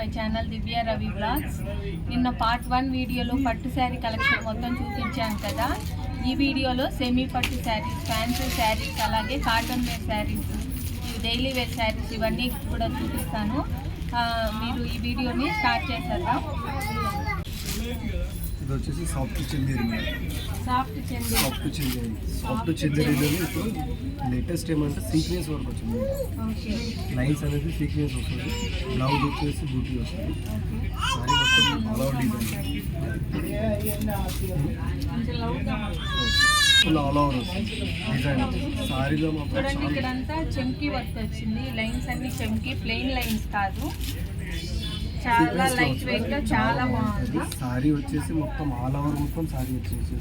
My channel Divya Ravi vlogs. నిన్న part 1 వీడియోలో పట్టు శారీ కలెక్షన్ మొత్తం చూపించాను కదా. ఈ వీడియోలో సెమీ పట్టు శారీస్, ఫ్యాన్సీ శారీస్, అలాగే cotton wear saris, daily wear saris ఇవన్నీ కూడా చూపిస్తాను. మీరు ఈ వీడియోని స్టార్ట్ చేశారా? ఇది వచ్చేసి సాఫ్ట్ చందేరి. ఇప్పుడు లేటెస్ట్ ఏమంటే సీక్వెన్స్ వర్క్ వచ్చింది. లైన్స్ అనేది సీక్వెన్స్ వస్తుంది. బ్లౌజ్ వచ్చేసి బూటీ వస్తుంది. సారీ మొత్తం all over design, full all over వస్తుంది డిజైన్. సారీలో మాత్రం ఇక్కడంతా చెంకీ వర్క్ వచ్చింది. లైన్స్ అన్ని చెంకీ, ప్లెయిన్ లైన్స్ కాదు. చాలా లైట్ వెయిట్ గా చాలా బాగుంది. సారీ వచ్చేసి మొత్తం ఆల్ ఓవర్ మొత్తం సారీ వచ్చేసి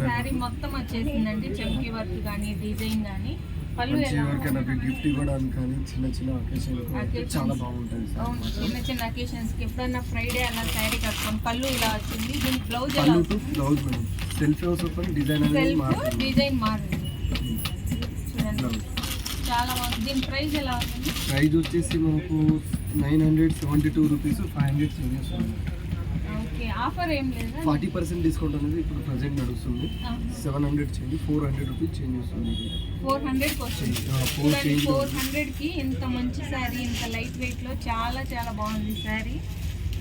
సారీ మొత్తం వచ్చేసిందండి. చెంకీ వర్క్ కానీ, డిజైన్ కానీ. పళ్ళు గిఫ్ట్ ఇవ్వడానికి కానీ చిన్న చిన్న అకేషన్ చాలా బాగుంటుంది. చిన్న చిన్న అకేషన్స్ కి ఎప్పుడన్నా ఫ్రైడే అలా శారీ కట్టుకోండి. పళ్ళు ఇలా వచ్చింది. దీనికి blouse blouse madam self design మారింది. చాలా బాగుంది. దీని ప్రైస్ ఎలా ఉంది? ప్రైస్ వచ్చేసి మనకు 972 రూపీస్, 500 చేంజెస్ ఉంది. ఓకే, ఆఫర్ ఏం లేదా? 40% డిస్కౌంట్ అనేది ఇప్పుడు ప్రెజెంట్ నడుస్తుంది. 700 చేంజ్, 400 రూపీస్ చేంజ్ వస్తుంది. 400 వస్తుంది. 400 కి ఇంత మంచి శారీ, ఇంత లైట్ వెయిట్ లో చాలా చాలా బాగుంది శారీ.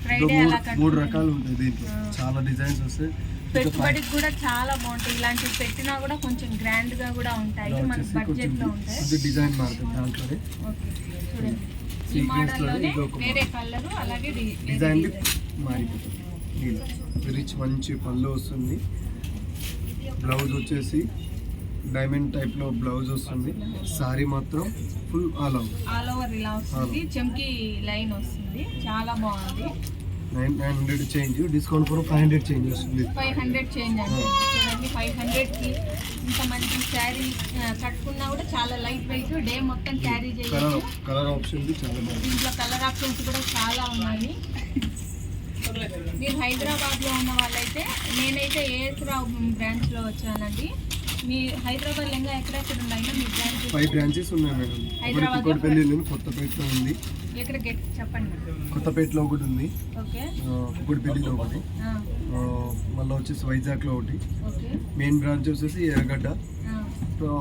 ఫ్రైడే అలా 3 రకాలు ఉంటాయి దీంట్లో. చాలా డిజైన్స్ వస్తాయి. పెట్టుబడికి కూడా చాలా బాగుంటాయి. ఇలాంటివి పెట్టినా కూడా కొంచెం గ్రాండ్ గా కూడా ఉంటాయి. మన బడ్జెట్ లో ఉంటాయి. డిజైన్ మారుతుంది దాంట్లోనే. చూడండి, ఈ మోడల్ లోనే వేరే కలర్, అలాగే డిజైన్ మారిపోతుంది. రిచ్ మంచి పళ్ళు వస్తుంది. బ్లౌజ్ వచ్చేసి డైమండ్ టైప్ లో బ్లౌజ్ వస్తుంది. సారీ మాత్రం ఫుల్ ఆల్ ఓవర్ ఇలా వస్తుంది. చెంకీ లైన్ వస్తుంది. చాలా బాగుంది. 900 చేంజ్, డిస్కౌంట్ కూడా 500 చేంజ్ వస్తుంది. 500 చేంజ్ అండి. చూడండి, 500 కి ఇంత మంచి శారీ కట్టుకున్నా కూడా చాలా లైట్ వెయిట్, డే మొత్తం క్యారీ చేయొచ్చు. కలర్ ఆప్షన్ చాలా బాగుంది. ఇంట్లో కలర్ ఆప్షన్స్ కూడా చాలా ఉన్నాయి. మీరు హైదరాబాద్ లో ఉన్న వాళ్ళైతే, నేనైతే ఏఎస్రావు బ్రాంచ్ లో వచ్చానండి. మీ హైదరాబాద్ లో ఎక్కడెక్కడ ఉన్నాయో మీ బ్రాంచ్? 5 బ్రాంచెస్ ఉన్నాయి మేడం. హైదరాబాద్ కొత్తపేటలో ఉంది. ఎక్కడ చెప్పండి. కొత్తపేటలో ఒకటి ఉంది. ఓకే, కుకుడిపల్లిలో ఒకటి, మళ్ళీ వచ్చేసి వైజాగ్లో ఒకటి. మెయిన్ బ్రాంచ్ వచ్చేసి ఎర్రగడ్డ.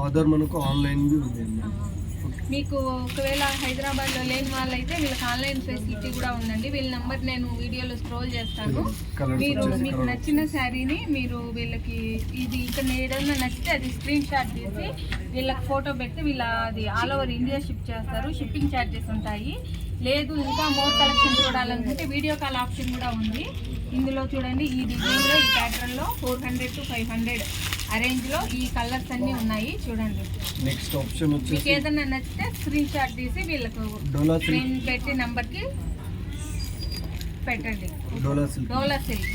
అదర్ మనకు ఆన్లైన్ ఉంది. మీకు ఒకవేళ హైదరాబాద్లో లేని వాళ్ళైతే వీళ్ళకి ఆన్లైన్ ఫెసిలిటీ కూడా ఉందండి. వీళ్ళ నెంబర్ నేను వీడియోలో స్క్రోల్ చేస్తాను. మీరు మీకు నచ్చిన శారీని మీరు వీళ్ళకి, ఇది ఇక్కడ ఏదైనా నచ్చితే అది స్క్రీన్ షాట్ తీసి వీళ్ళకి ఫోటో పెడితే వీళ్ళ అది ఆల్ ఓవర్ ఇండియా షిప్ చేస్తారు. షిప్పింగ్ ఛార్జెస్ ఉంటాయి. లేదు ఇంకా మోర్ కలెక్షన్ చూడాలనుకుంటే వీడియో కాల్ ఆప్షన్ కూడా ఉంది. ఇందులో చూడండి, ఈ డిజైన్లో, ఈ ప్యాటర్న్లో 400 to 500 ఆ రేంజ్లో ఈ కలర్స్ అన్నీ ఉన్నాయి. చూడండి, నెక్స్ట్ ఆప్షన్ వచ్చేసి మీకు ఏదైనా నచ్చితే స్క్రీన్ షాట్ తీసి వీళ్ళకు స్క్రీన్ పెట్టి నెంబర్కి పెట్టండి. డోలా సిల్క్.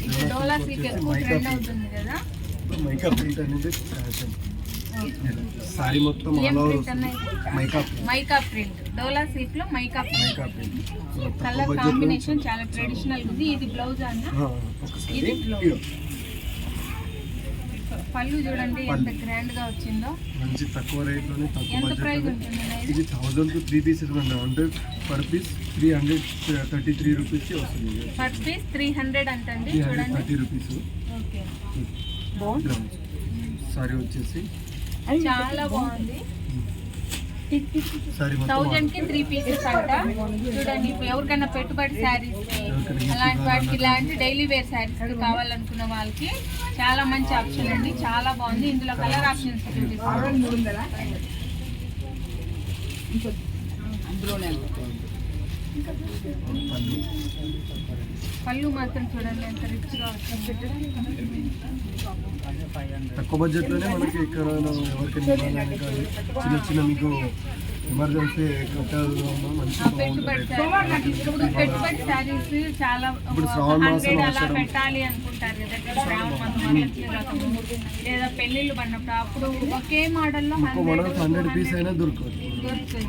ఇప్పుడు డోలా సిల్క్ ఎక్కువ ట్రెండ్ అవుతుంది కదా. మైకా ప్రింట్ అనేది ఫ్యాషన్. సారీ మొత్తం మైకా ప్రింట్. డోలా సిల్క్ లో మైకా ప్రింట్. కలర్ కాంబినేషన్ చాలా ట్రెడిషనల్ ఉంది. ఇది బ్లౌజ్ అన్న, ఇది బ్లౌజ్. పళ్ళు చూడండి ఎంత గ్రాండ్ గా వచ్చిందో. మంచి తక్కువ రేట్ లోనే, ఎంత ప్రైస్ ఉంటుంది? ఇది 1000 కు 3 పీసెస్ అంటే పర్ పీస్ 333 రూపీస్ వస్తుంది. పర్ పీస్ 300 అంటండి. చూడండి, 30 రూపీస్. ఓకే, సారీ వచ్చేసి చాలా బాగుంది. 1000 కి 3 పీసెస్ అంట. చూడండి, ఎవరికైనా పెట్టుబడి శారీస్ అలాంటి వాటికి, ఇలాంటి డైలీ వేర్ శారీస్ కావాలనుకున్న వాళ్ళకి చాలా మంచి ఆప్షన్ అండి. చాలా బాగుంది. ఇందులో కలర్ ఆప్షన్స్ చూపిస్తాను. పళ్ళు మాత్రం చూడండి ఎంత రిచ్ గా వచ్చింది. తక్కువ బడ్జెట్ లోనే మనకి ఇక్కడ ఎవరికైనా చిన్న చిన్న మీకు ఎమర్జెన్సీ పెట్టుబడి శారీస్ చాలా అలా పెట్టాలి అనుకుంటారు కదా, లేదా పెళ్లిళ్ళు పడినప్పుడు అప్పుడు ఒకే మోడల్లో 100 పీస్ అయినా దొరుకుతుంది.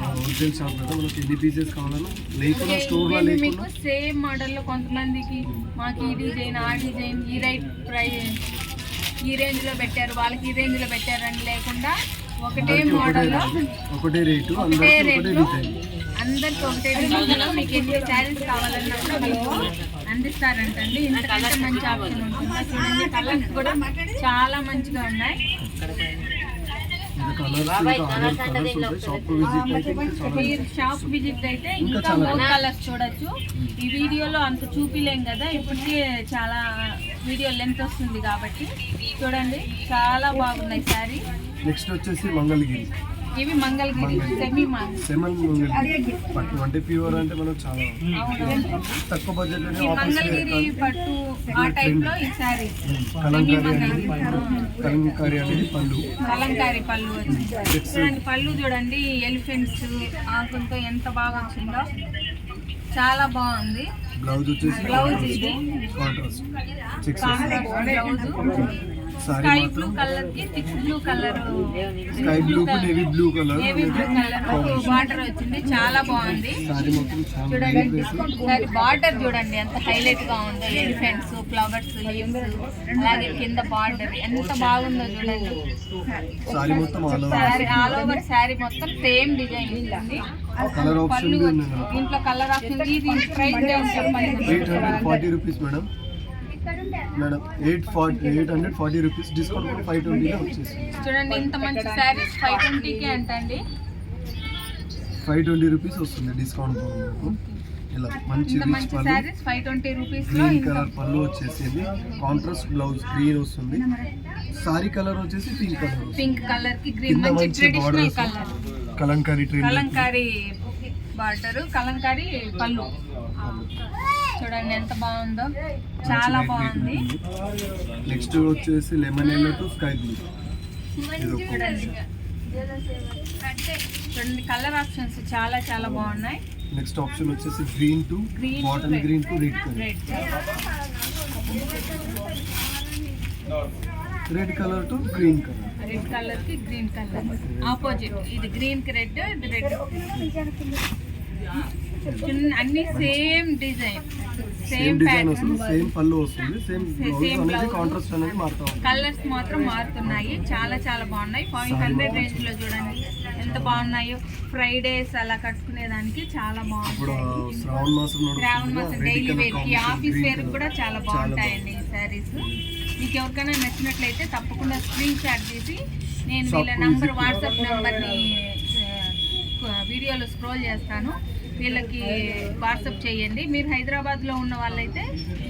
హోల్సేల్ షాప్ లో మనకి ఎన్ని పీసెస్ కావాలన్నా లేకుండా స్టోర్ లో మీకు సేమ్ మోడల్లో కొంతమందికి మాకు ఈ డిజైన్, ఆ డిజైన్, ఈ రైట్ ప్రైస్, ఈ రేంజ్ లో పెట్టారు, వాళ్ళకి ఈ రేంజ్ లో పెట్టారు అని లేకుండా ఒకటే మోడల్లో ఒకటే రేటు అందరికి ఒకటే డిజైన్లో మీకు ఎన్ని శారీస్ కావాలన్నా కూడా మీకు అందిస్తారంటండి. ఇంతకంటే మంచి ఆప్షన్ ఉంటుంది. చూడండి కలర్స్ కూడా చాలా మంచిగా ఉన్నాయి. మీరు షాప్ విజిట్ అయితే ఇంకా మోర్ కలర్స్ చూడొచ్చు. ఈ వీడియోలో అంత చూపిలేం కదా, ఇప్పటికే చాలా వీడియో లెంత్ వస్తుంది కాబట్టి చూడండి చాలా బాగున్నాయి శారీ. నెక్స్ట్ వచ్చేసి మంగళగిరి. ఇవి మంగళగిరి సెమీ మంగళగిరి పట్టు అంటే ప్యూర్ అంటే మనం చాలా తక్కువ బడ్జెట్ మంగళగిరి పట్టు ఆ టైప్ లో ఈ శారీ కలంకారీ అనేది పళ్ళు. కలంకారీ పళ్ళు వచ్చింది చూడండి. పళ్ళు చూడండి ఎలిఫెంట్స్ ఆకులతో ఎంత బాగా వచ్చిందో, చాలా బాగుంది. బ్లౌజ్ వచ్చేసి బ్లౌజ్ ఇది contrast blouse sky blue colour కి thick blue colour, sky blue కి నేవీ బ్లూ కలర్ బార్డర్ వచ్చింది. చాలా బాగుంది చూడండి. సారీ బార్డర్ చూడండి ఎంత హైలైట్ గా ఉందో. ఎలిఫెంట్స్, ఫ్లవర్స్, లీవ్స్, అలాగే కింద బార్డర్ ఎంత బాగుందో చూడండి. సారీ మొత్తం ఆల్ ఓవర్ సారీ మొత్తం సేమ్ డిజైన్ ఉంటుంది. పళ్ళు దీంట్లో కలర్ ఆప్షన్. ఇది price 840 rupees madam. 840 rupees discount 520 వచ్చేసి. చూడండి ఇంత మంచి శారీస్ 520కే అంటండి. 520 రూపీస్ వస్తుంది డిస్కౌంట్. ఇలా మంచి శారీస్ 520 రూపీస్ లో గ్రీన్ కలర్ పళ్ళు వచ్చేసింది. కాంట్రాస్ట్ బ్లౌజ్ గ్రీన్ వస్తుంది. సారీ కలర్ వచ్చేసి పింక్ కలర్ కి గ్రీన్ మంచి traditional colour. Kalamkari border, Kalamkari పళ్ళు చూడండి ఎంత బాగుందో, చాలా బాగుంది. నెక్స్ట్ వచ్చేసి lemon yellow to sky blue. చూడండి కలర్ ఆప్షన్స్ చాలా చాలా బాగున్నాయి. నెక్స్ట్ ఆప్షన్ వచ్చేసి green to bottle green to red colour to green colour. Red colour కి గ్రీన్ కలర్ ఆపోజిట్. ఇది గ్రీన్ కి రెడ్, ఇది రెడ్. అన్ని సేమ్ డిజైన్, సేమ్ వస్తుంది, సేమ్ పళ్ళు వస్తుంది, సేమ్ బ్లౌజ్. కాంట్రాస్ట్ అనేది మారుతుంది. కలర్స్ మాత్రం మారుతున్నాయి. చాలా చాలా బాగున్నాయి. 500 రేంజ్ లో చూడండి ఎంత బాగున్నాయో. ఫ్రైడేస్ అలా కట్టుకునేదానికి చాలా బాగుంది. శ్రావణ మాసం డైలీ వేర్ కి, ఆఫీస్ వేర్ కూడా చాలా బాగుంటాయండి ఈ శారీస్. మీకు ఎవరికైనా నచ్చినట్లయితే తప్పకుండా స్క్రీన్ షాట్ తీసి నేను వీళ్ళ నంబర్, వాట్సాప్ నెంబర్ని వీడియోలో స్క్రోల్ చేస్తాను, వీళ్ళకి వాట్సాప్ చేయండి. మీరు హైదరాబాద్లో ఉన్న వాళ్ళైతే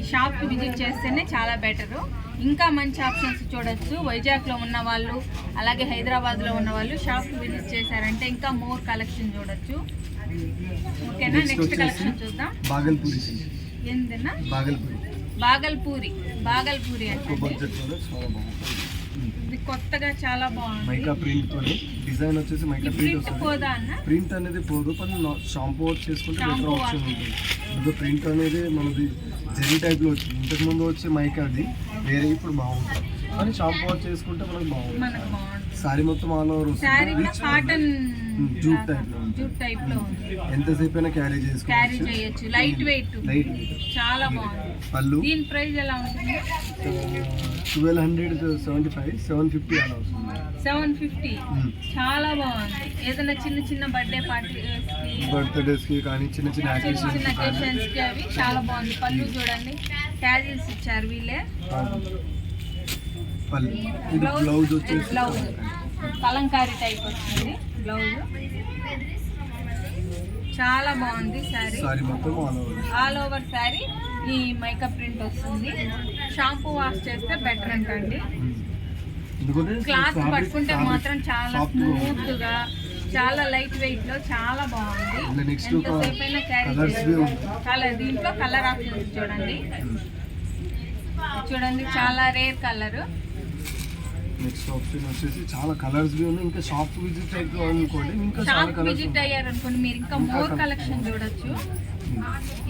షాప్కి విజిట్ చేస్తేనే చాలా బెటరు. ఇంకా మంచి ఆప్షన్స్ చూడొచ్చు. వైజాగ్లో ఉన్న వాళ్ళు, అలాగే హైదరాబాద్లో ఉన్న వాళ్ళు షాప్కి విజిట్ చేశారంటే ఇంకా మోర్ కలెక్షన్ చూడొచ్చు. ఓకేనా? నెక్స్ట్ కలెక్షన్ చూద్దాం. ఏంటన్నా బాగల్పూరి అంటే ఇది కొత్తగా చాలా బాగుంది. మైకా ప్రింట్ తోని డిజైన్ వచ్చేసి మైకా ప్రింట్ పోదా అన్న? ప్రింట్ అనేది పోదు, కానీ షాంపూ వాష్ చేసుకుంటే బెటర్ ఆప్షన్ ఉంటుంది. ఇంకా ప్రింట్ అనేది మనది జెరీ టైప్ లో వచ్చింది. ఇంతకు ముందు వచ్చే మైకా అది వేరే, ఇప్పుడు బాగుంటుంది. కానీ షాంపూ వాష్ చేసుకుంటే మనకు బాగుంటుంది. సారీ మొత్తం all over cotton jute type లో ఉంది. ఎంతసేపు అయినా క్యారీ చేయొచ్చు. లైట్ వెయిట్ చాలా బాగుంది. పళ్ళు దీని ప్రైస్ ఎలా ఉంటుంది? 1275, 750 అలా వస్తుంది. 750 చాలా బాగుంది. ఏదైనా చిన్న చిన్న బర్త్డేస్ కి కానీ చిన్న చిన్న అకేషన్స్ కి అవి చాలా బాగుంది. పళ్ళు చూడండి క్యాజువల్స్ ఇచ్చారు వీళ్ళే. పళ్ళు ఇది బ్లౌజ్ వచ్చేసి బ్లౌజ్ కలంకారీ టైప్ వచ్చింది. బ్లౌజ్ చాలా బాగుంది. శారీ మొత్తం ఆల్ ఓవర్ శారీ ఈ మేకప్ ప్రింట్ వస్తుంది. షాంపూ వాష్ చేస్తే బెటర్ అంటండి. క్లాత్ పట్టుకుంటే మాత్రం చాలా స్మూత్ గా, చాలా లైట్ వెయిట్ లో చాలా బాగుంది. ఎంతసేపు అయినా క్యారీ చేయొచ్చు. దీంట్లో కలర్ ఆప్షన్స్ చూడండి చాలా రేర్ కలర్. నెక్స్ట్ ఆప్షన్ వచ్చేసి చాలా కలర్స్ ఉన్నాయి. ఇంకా షాప్ విజిట్ అనుకోండి, ఇంకా చాలా కలర్స్ విజిట్ అయ్యారనుకోండి మీరు ఇంకా మోర్ కలెక్షన్ చూడొచ్చు.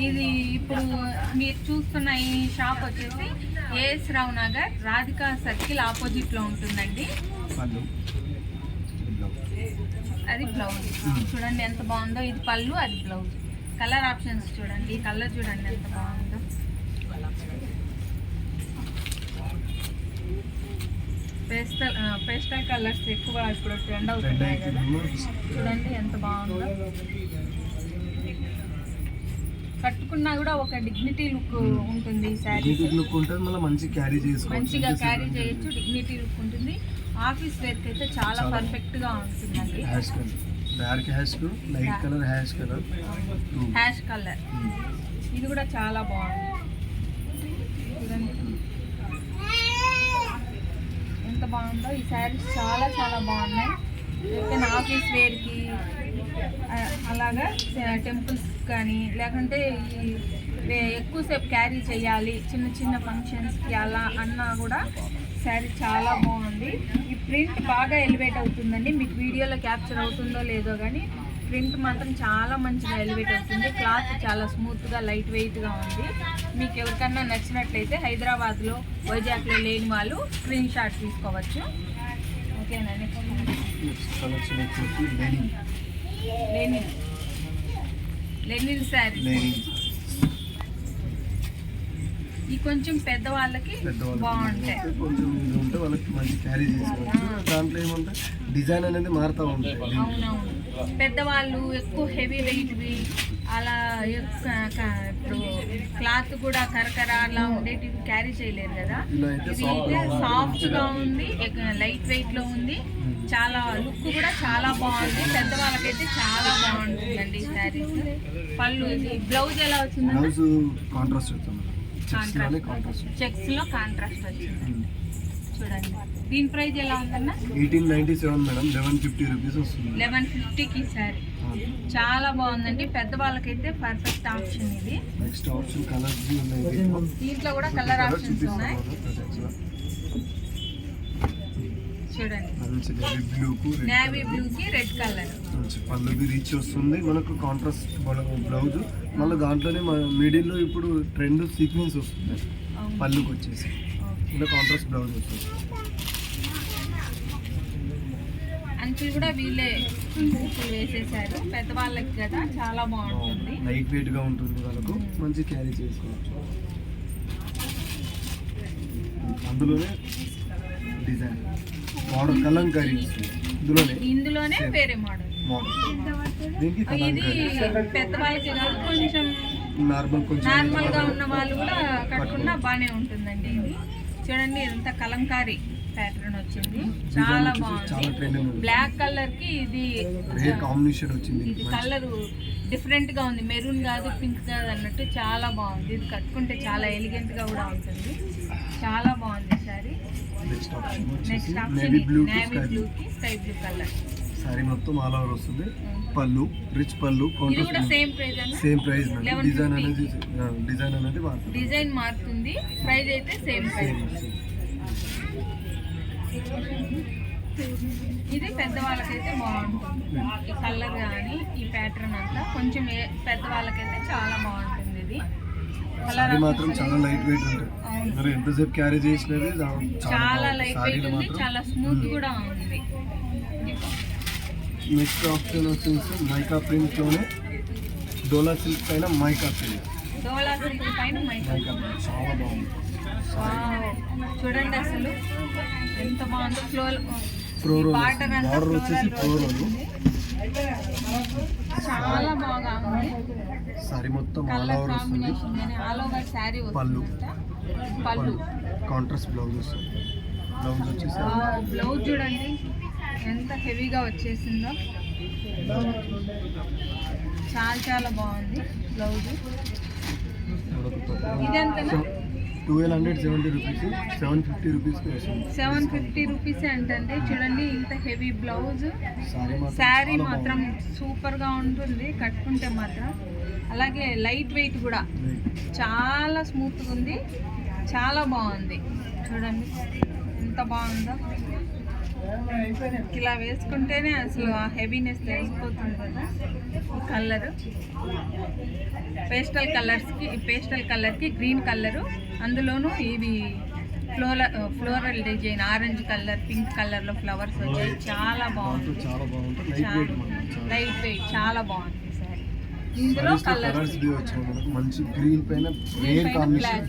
ఇది ఇప్పుడు మీరు చూస్తున్న ఈ షాప్ వచ్చేసి ఏఎస్ రావు నగర్ రాధికా సర్కిల్ ఆపోజిట్ లో ఉంటుందండి. అది బ్లౌజ్ చూడండి ఎంత బాగుందో. ఇది పళ్ళు, అది బ్లౌజ్. కలర్ ఆప్షన్స్ చూడండి. ఈ కలర్ చూడండి ఎంత బాగుందో. పేస్టల్ కలర్స్ ఎక్కువ ఇప్పుడు ట్రెండ్ అవుతున్నాయి కదా. చూడండి ఎంత బాగుందో. కట్టుకున్నా కూడా ఒక డిగ్నిటీ లుక్ ఉంటుంది ఈ శారీ. లుక్ ఉంటుంది, మళ్ళీ మంచి క్యారీ చేసుకోవచ్చు, మంచిగా క్యారీ చేయొచ్చు, డిగ్నిటీ లుక్ ఉంటుంది. ఆఫీస్ వేర్కి అయితే చాలా పర్ఫెక్ట్ గా ఉంటుందండి. Ash colour, dark hash, light colour ash colour, ash colour. ఇది కూడా చాలా బాగుంది చూడండి ఎంత బాగుందో. ఈ శారీస్ చాలా చాలా బాగున్నాయి. ఎక్కడైనా ఆఫీస్ వేర్కి అలాగా టెంపుల్స్ కానీ లేకుంటే ఎక్కువసేపు క్యారీ చేయాలి చిన్న చిన్న ఫంక్షన్స్కి అలా అన్నా కూడా శారీ చాలా బాగుంది. ఈ ప్రింట్ బాగా ఎలివేట్ అవుతుందండి. మీకు వీడియోలో క్యాప్చర్ అవుతుందో లేదో కానీ ప్రింట్ మాత్రం చాలా మంచిగా ఎలివేట్ అవుతుంది. క్లాత్ చాలా స్మూత్గా లైట్ వెయిట్గా ఉంది. మీకు ఎవరికన్నా నచ్చినట్లయితే హైదరాబాద్లో వైజాగ్లో లేని వాళ్ళు స్క్రీన్ షాట్ తీసుకోవచ్చు. ఓకేనా? లెనిన్ శారీ. ఈ కొంచెం పెద్దవాళ్ళకి బాగుంటాయి, కొంచెం ఇది ఉంటే వాళ్ళకి మంచి క్యారీ చేసుకోవచ్చు. దాంట్లో ఏమంటే డిజైన్ అనేది మారుతూ ఉంటాయి. అవునవును, పెద్దవాళ్ళు ఎక్కువ హెవీ వెయిట్వి అలా ఇప్పుడు క్లాత్ కూడా కరకర అలా ఉండేటివి క్యారీ చేయలేరు కదా. ఇది అయితే సాఫ్ట్గా ఉంది, లైట్ వెయిట్లో ఉంది, చాలా లుక్ కూడా చాలా బాగుంది. పెద్దవాళ్ళకైతే చాలా బాగుంటుందండి ఈ శారీస్. పళ్ళు ఇది బ్లౌజ్ ఎలా వచ్చింది? బ్లౌజ్ కాంట్రాస్ట్ వచ్చింది, చెక్స్ లో కాంట్రాస్ట్ వచ్చింది చూడండి. దీని ప్రైస్ ఎలా ఉందన్న? 1897 మేడం, 1150 రూపీస్ వస్తుంది. 1150కి శారీ చాలా బాగుందండి. పెద్దవాళ్ళకైతే పర్ఫెక్ట్ ఆప్షన్ ఇది. నెక్స్ట్ ఆప్షన్ కలర్స్ ఉన్నాయి, దీంట్లో కూడా కలర్ ఆప్షన్స్ ఉన్నాయి చూడండి. మంచి నేవీ బ్లూ కి రెడ్ కలర్. మంచి పళ్ళుది రీచ్ వస్తుంది మనకు, కాంట్రాస్ట్ బ్లౌజ్. మళ్ళీ దాంట్లోనే మిడిల్లో ఇప్పుడు ట్రెండ్ సీక్వెన్స్ వస్తుంది పళ్ళుకి వచ్చేసి, ఇలా కాంట్రాస్ట్ బ్లౌజ్ వస్తుంది. అంచులు కూడా వీళ్ళే వేసేసారు, పెద్దవాళ్ళకి కదా చాలా బాగుంటుంది. లైట్ వెయిట్ గా ఉంటుంది, వాళ్ళకు మంచి క్యారీ చేసుకోవచ్చు. అందులోనే డిజైన్ మోడల్ కలంకారీ వస్తుంది, ఇందులోనే వేరే మోడల్. ఇది పెద్దవాళ్ళకి కాదు, కొంచెం నార్మల్ గా ఉన్న వాళ్ళు కూడా కట్టుకున్నా బాగానే ఉంటుందండి. ఇది చూడండి ఎంత కలంకారీ ప్యాటర్న్ వచ్చింది, చాలా బాగుంది. బ్లాక్ కలర్ కి ఇది కాంబినేషన్ వచ్చింది. ఇది కలర్ డిఫరెంట్ గా ఉంది, మెరూన్ కాదు పింక్ కాదు అన్నట్టు చాలా బాగుంది. ఇది కట్టుకుంటే చాలా ఎలిగెంట్ గా కూడా ఉంటుంది, చాలా బాగుంది sorry. Next option navy blue కి స్కై బ్లూ కలర్. సారీ మొత్తం ఆల్ ఓవర్ వస్తుంది. పళ్ళు రిచ్ పళ్ళు, ఇది కూడా సేమ్ ప్రైస్ అన్న? Same price. డిజైన్ అనేది డిజైన్ మారుతుంది, ప్రైస్ అయితే సేమ్ ప్రైస్. ఇది పెద్దవాళ్ళకైతే బాగుంటుంది, ఈ కలర్ కానీ ఈ ప్యాటర్న్ అంతా కొంచెం పెద్దవాళ్ళకైతే చాలా బాగుంటుంది. ఇది కలర్ మాత్రం చాలా లైట్ వెయిట్ ఉంటుంది, మరి ఎంతసేపు క్యారీ చేసినది చాలా లైట్ వెయిట్ ఉంది, చాలా స్మూత్ కూడా ఉంది. నెక్స్ట్ ఆప్షన్ వచ్చేసి మైకా ప్రింట్ లోనే డోలా సిల్క్ పైన మైకా ప్రింట్. డోలా సిల్క్ పైన మైకా ప్రింట్ చాలా బాగుంది. చూడండి అసలు ఎంత బాగుందో. బార్డర్ వచ్చేసి ఫ్లోరల్ చాలా బాగా ఉంది. సారీ మొత్తం ఆల్ ఓవర్ వస్తుంది. ఆల్ ఓవర్ సారీ పళ్ళు కాంట్రాస్ట్ బ్లౌజ్ వస్తుంది. బ్లౌజ్ చూడండి ఎంత హెవీగా వచ్చేసిందో, చాలా చాలా బాగుంది బ్లౌజ్. ఇదెంత? 1270 రూపీస్, 750 రూపీస్కి వస్తుంది. 750 రూపీస్ అంటే చూడండి ఇంత హెవీ బ్లౌజ్. శారీ మాత్రం సూపర్గా ఉంటుంది కట్టుకుంటే మాత్రం. అలాగే లైట్ వెయిట్ కూడా చాలా స్మూత్గా ఉంది, చాలా బాగుంది. చూడండి ఎంత బాగుందో. ఇలా వేసుకుంటేనే అసలు ఆ హెవీనెస్ తెలిసిపోతుంది కదా. ఈ కలరు పేస్టల్ కలర్కి గ్రీన్ కలరు, అందులోనూ ఇవి floral design orange colour, pink కలర్లో ఫ్లవర్స్ వచ్చాయి. చాలా బాగుంది, లైట్ వెయిట్ చాలా బాగుంది సారీ. ఇందులో కలర్స్ మంచి గ్రీన్ పైన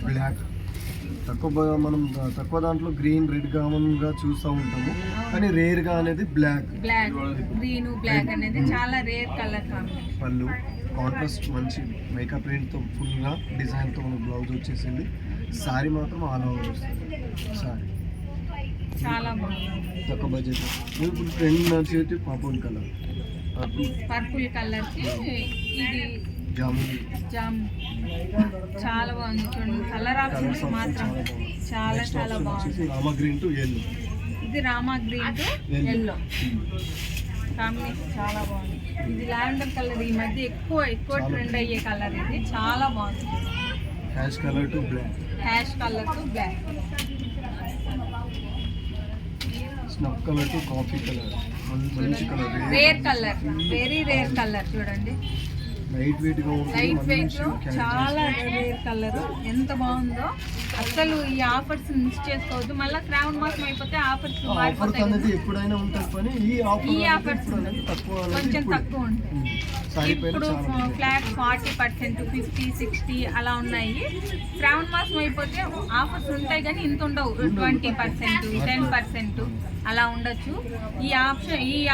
బ్లాక్. తక్కువ దాంట్లో గ్రీన్ రెడ్ కామన్గా చూస్తూ ఉంటాము, కానీ రేర్గా అనేది బ్లాక్ గ్రీన్ బ్లాక్ అనేది చాలా రేర్ కలర్. పళ్ళు కాంట్రాస్ట్ మంచి మైకా ప్రింట్తో ఫుల్గా డిజైన్తో మనకు బ్లౌజ్ వచ్చేసింది. శారీ మాత్రం ఆల్ ఓవర్ వస్తుంది. శారీ చాలా బాగుంది. తక్కువ బడ్జెట్. ఇప్పుడు ట్రెండ్ నడిచేది పర్పుల్ కలర్. పర్పుల్ కలర్కి ఇది జామున్ చాలా బాగుంది. చూడండి కలర్ ఆప్షన్స్ మాత్రం చాలా చాలా బాగుంది. Rama green to yellow. ఇది Rama green to yellow combination చాలా బాగుంది. ఇది లావెండర్ కలర్ ఈ మధ్య ఎక్కువ ట్రెండ్ అయ్యే కలర్. ఇది చాలా బాగుంది. Ash colour to black. Ash colour to black. Snuff colour to coffee colour. మంచి colour. Rare colour, very rare colour. చూడండి లైట్ వెయిట్ గా ఉంటుంది. లైట్ వెయిట్ లో చాలా రేర్ కలర్. ఎంత బాగుందో అసలు. ఈ ఆఫర్స్ మిస్ చేసుకోవద్దు. మళ్ళీ శ్రావణ మాసం అయిపోతే ఆఫర్స్ అనేది ఎప్పుడైనా ఉంటుంది కానీ ఈ ఆఫర్స్ కొంచెం తక్కువ ఉంటాయి. ఇప్పుడు ఫ్లాట్ 40%, 50, 60 అలా ఉన్నాయి. శ్రావణ మాసం అయిపోతే ఆఫర్స్ ఉంటాయి కానీ ఇంత ఉండవు. 20%, 10% అలా ఉండొచ్చు. ఈ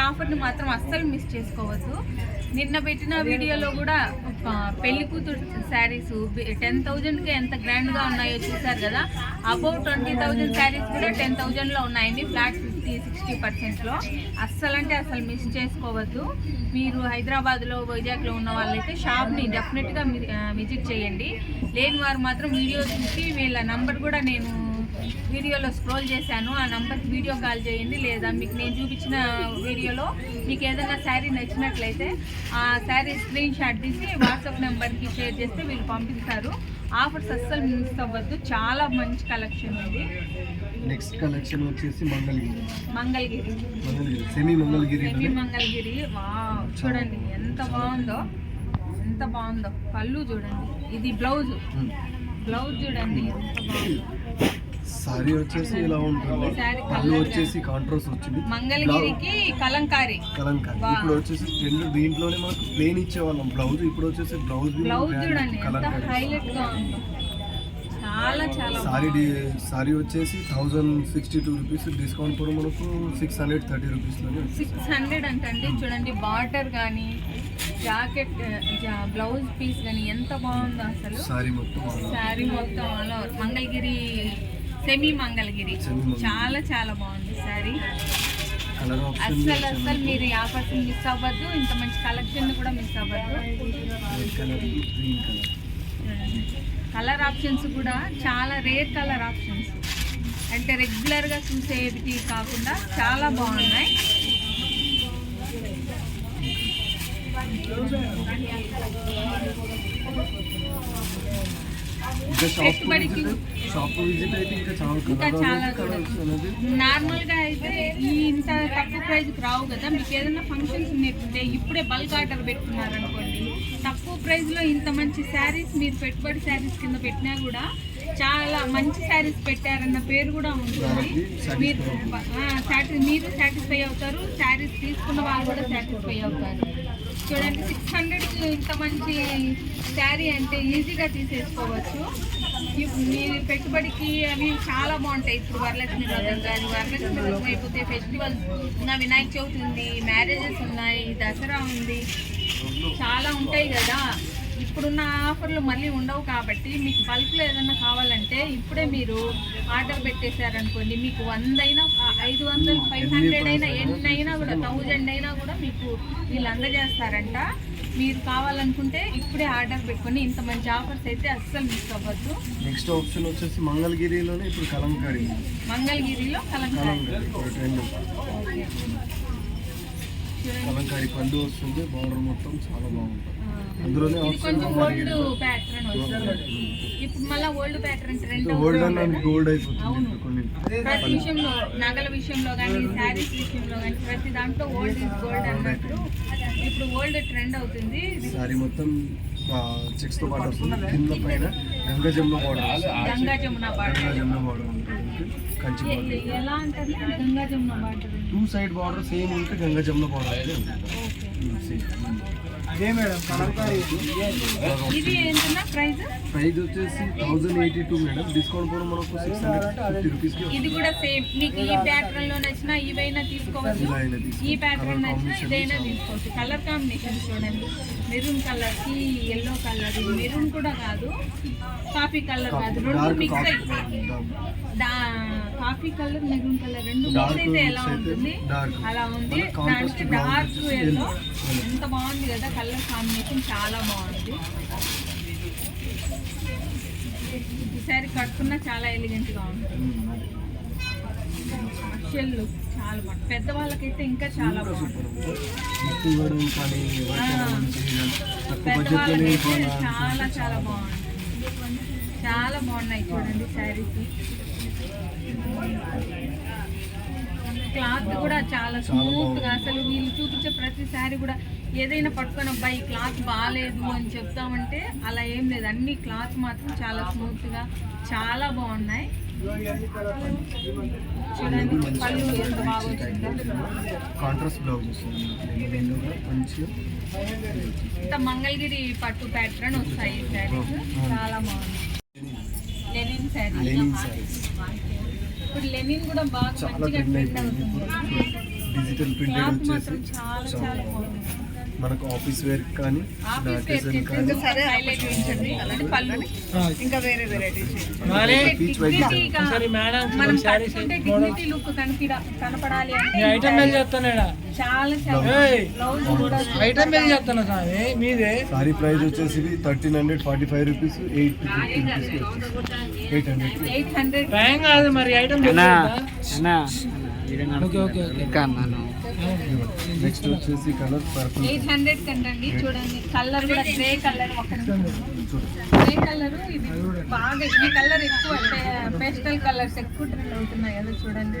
ఆఫర్ని మాత్రం అస్సలు మిస్ చేసుకోవద్దు. నిన్న పెట్టిన వీడియోలో కూడా పెళ్లి కూతురు శారీస్ 10,000కి ఎంత గ్రాండ్గా ఉన్నాయో చూసారు కదా. అబౌవ్ 20,000 శారీస్ కూడా 10,000లో ఉన్నాయండి. ఫ్లాట్ 50-60%లో. అస్సలంటే అసలు మిస్ చేసుకోవద్దు. మీరు హైదరాబాద్లో, వైజాగ్లో ఉన్న వాళ్ళైతే షాప్ని డెఫినెట్గా విజిట్ చేయండి. లేని వారు మాత్రం వీడియో చూసి వీళ్ళ నంబర్ కూడా నేను వీడియోలో స్క్రోల్ చేశాను. ఆ నంబర్కి వీడియో కాల్ చేయండి. లేదా మీకు నేను చూపించిన వీడియోలో మీకు ఏదైనా శారీ నచ్చినట్లయితే ఆ శారీ స్క్రీన్ షాట్ తీసి వాట్సాప్ నెంబర్కి షేర్ చేస్తే వీళ్ళు పంపిస్తారు. ఆఫర్స్ అస్సలు మిస్ అవ్వద్దు. చాలా మంచి కలెక్షన్ ఉంది. నెక్స్ట్ కలెక్షన్ వచ్చేసి మంగళగిరి సెమీ మంగళగిరి. వావ్, చూడండి ఎంత బాగుందో. పళ్ళు చూడండి. ఇది బ్లౌజ్ చూడండి ఎంత బాగుందో. సారీ వచ్చేసి ఇలా ఉంటుంది. పళ్ళు వచ్చేసి కాంట్రాస్ట్ వచ్చింది. మంగళగిరికి కలంకారీ. ఇప్పుడు వచ్చేసి ట్రెండ్ దీంట్లోనే మనకు ప్లేన్ ఇచ్చేవాళ్ళం బ్లౌజ్. ఇప్పుడు వచ్చేసి బ్లౌజ్ చూడండి ఎంత హైలైట్ గా ఉంది. చాలా సారీ వచ్చేసి 1062 రూపీస్. డిస్కౌంట్ కూడా మనకు 630 రూపీస్లోనే. 600 అంటే చూడండి. బార్డర్ కానీ జాకెట్ బ్లౌజ్ పీస్ కానీ ఎంత బాగుందో అసలు. సారీ మొత్తం all over Mangalagiri, semi Mangalagiri. చాలా బాగుంది శారీ. అసలు మీరు ఈ ఆఫర్స్ మిస్ అవ్వద్దు. ఇంత మంచి కలెక్షన్ కూడా మిస్ అవ్వద్దు. కలర్ ఆప్షన్స్ కూడా చాలా రేర్ కలర్ ఆప్షన్స్. అంటే రెగ్యులర్గా చూసేవి కాకుండా చాలా బాగున్నాయి. ఇంకా చాలా నార్మల్గా అయితే ఇంత తక్కువ ప్రైస్కి రావు కదా. మీకు ఏదైనా ఫంక్షన్స్ ఉన్నట్టుంటే ఇప్పుడే బల్క్ ఆర్డర్ పెట్టుకున్నారనుకోండి, తక్కువ ప్రైస్లో ఇంత మంచి శారీస్ మీరు పెట్టుబడి శారీస్ కింద పెట్టినా కూడా చాలా మంచి శారీస్ పెట్టారన్న పేరు కూడా ఉంటుంది. మీరు సాటిస్ఫై అవుతారు, శారీస్ తీసుకున్న వాళ్ళు కూడా సాటిస్ఫై అవుతారు. చూడండి 600కి ఇంత మంచి శారీ అంటే ఈజీగా తీసేసుకోవచ్చు. మీరు పెట్టుబడికి అవి చాలా బాగుంటాయి. ఇప్పుడు వరలక్ష్మి వ్రతం కానీ, వరలక్ష్మి వ్రతం అయిపోతే ఫెస్టివల్స్ ఉన్న, వినాయక చవితి ఉంది, మ్యారేజెస్ ఉన్నాయి, దసరా ఉంది, చాలా ఉంటాయి కదా. ఇప్పుడున్న ఆఫర్లు మళ్ళీ ఉండవు కాబట్టి మీకు బల్క్లో ఏదైనా కావాలంటే ఇప్పుడే మీరు ఆర్డర్ పెట్టేశారనుకోండి, మీకు 100 అయినా, 500, 500 అయినా, ఎన్నైనా కూడా 1000 అయినా కూడా మీకు వీళ్ళు అందజేస్తారంట. మీరు కావాలనుకుంటే ఇప్పుడే ఆర్డర్ పెట్టుకొని ఇంత మంచి ఆఫర్స్ అయితే అస్సలు మిస్ అవ్వద్దు. నెక్స్ట్ ఆప్షన్ వచ్చేసి మంగళగిరిలోనే ఇప్పుడు మంగళగిరిలో కలంకారీ పళ్ళు వస్తుంది. బార్డర్ మొత్తం చాలా బాగుంటుంది. ఇది కొంచెం ఓల్డ్ ప్యాటర్న్ వస్తుంది. ఇప్పుడు మళ్ళీ ఓల్డ్ ప్యాటర్న్ ట్రెండ్ గోల్డ్ అయిపోతుంది. ప్రతి విషయంలో, నగల విషయంలో కానీ, శారీస్ విషయంలో కానీ, ప్రతి దాంట్లో ఓల్డ్ ఈజ్ గోల్డ్ అన్నట్లు ఇప్పుడు ఓల్డ్ ట్రెండ్ అవుతుంది. సారీ మొత్తం చెక్స్ తో పాటు వస్తుంది. కింద పైన గంగా జమున బార్డర్. ఎలా అంటారు Ganga Jamuna border? 2 side border same ఉంటే గంగా జమున బార్డర్. ఇది ఏంటన్నా ప్రైస్? ప్రైస్ వచ్చేసి 1082 మేడం. డిస్కౌంట్ కూడా మనకు 650 రూపీస్కి ఇది కూడా సేమ్. మీకు ఈ ప్యాటర్న్ లో నచ్చినా ఇవైనా తీసుకోవచ్చు, ఈ ప్యాటర్న్ నచ్చినా ఇదైనా తీసుకోవచ్చు. కలర్ కాంబినేషన్ చూడండి, మెరూన్ కలర్ కి ఎల్లో కలర్, మెరూన్ కూడా కాదు, కాఫీ కలర్ కాదు, రెండు మిక్స్ అయిపోయింది. కాఫీ కలర్ మెరూన్ కలర్ రెండు మిక్స్ అయితే ఎలా ఉంటుంది అలా ఉంది. దానికి డార్క్ ఎల్లో ఎంత బాగుంది కదా, కలర్ కాంబినేషన్ చాలా బాగుంది. ఈసారి కట్టుకున్నా చాలా ఎలిగెంట్ గా ఉంటుంది. అక్షల్ లుక్ చాలా బాగుంది, పెద్దవాళ్ళకైతే ఇంకా చాలా బాగుంటుంది. పెద్దవాళ్ళకైతే చాలా చాలా బాగుంది, చాలా బాగున్నాయి చూడండి శారీస్. క్లాత్ కూడా చాలా స్మూత్ గా, అసలు వీళ్ళు చూపించే ప్రతి శారీ కూడా ఏదైనా పట్టుకొని అబ్బాయి క్లాత్ బాగాలేదు అని చెప్తామంటే అలా ఏం లేదు, అన్ని క్లాత్ మాత్రం చాలా స్మూత్ గా చాలా బాగున్నాయి. చూడండి పళ్ళు ఎంత బాగా వచ్చిందో, కాంట్రాస్ట్ బ్లౌజ్ వస్తుంది, ఇంత మంగళగిరి పట్టు ప్యాటర్న్ వస్తాయి ఈ శారీస్, చాలా బాగుంది. లెనిన్ శారీ, ఇప్పుడు లెనిన్ కూడా బాగా మంచిగా ట్రెండ్ అవుతుంది. డిజిటల్ ప్రింటెడ్ క్లాత్ వచ్చేసి మాత్రం చాలా చాలా బాగుంది. మనకు ఆఫీస్ వేర్ కానీ ఆఫీస్ వేర్ హైలైట్ ఉంచండి. అలాంటి పళ్ళు ఇంకా వేరే వెరైటీస్ డిగ్నిటీగా మనం కట్టుకుంటే డిగ్నిటీ లుక్ కనపడాలి అంటే చాలా బ్లౌజ్ కూడా ఐటమ్ మీద చెప్తాను స్వామి మీదే. సారీ ప్రైస్ వచ్చేసి 1345 రూపీస్, 850 రూపీస్, 800 భయం కాదు మరి ఐటమ్. నెక్స్ట్ వచ్చేసి కలర్ పర్పుల్ 800 కండి. చూడండి కలర్ కూడా గ్రే కలర్, గ్రే కలర్ ఇది బాగా, ఈ కలర్ ఎక్కువ పేస్టల్ కలర్స్ ఎక్కువ ట్రెండ్ అవుతున్నాయి కదా. చూడండి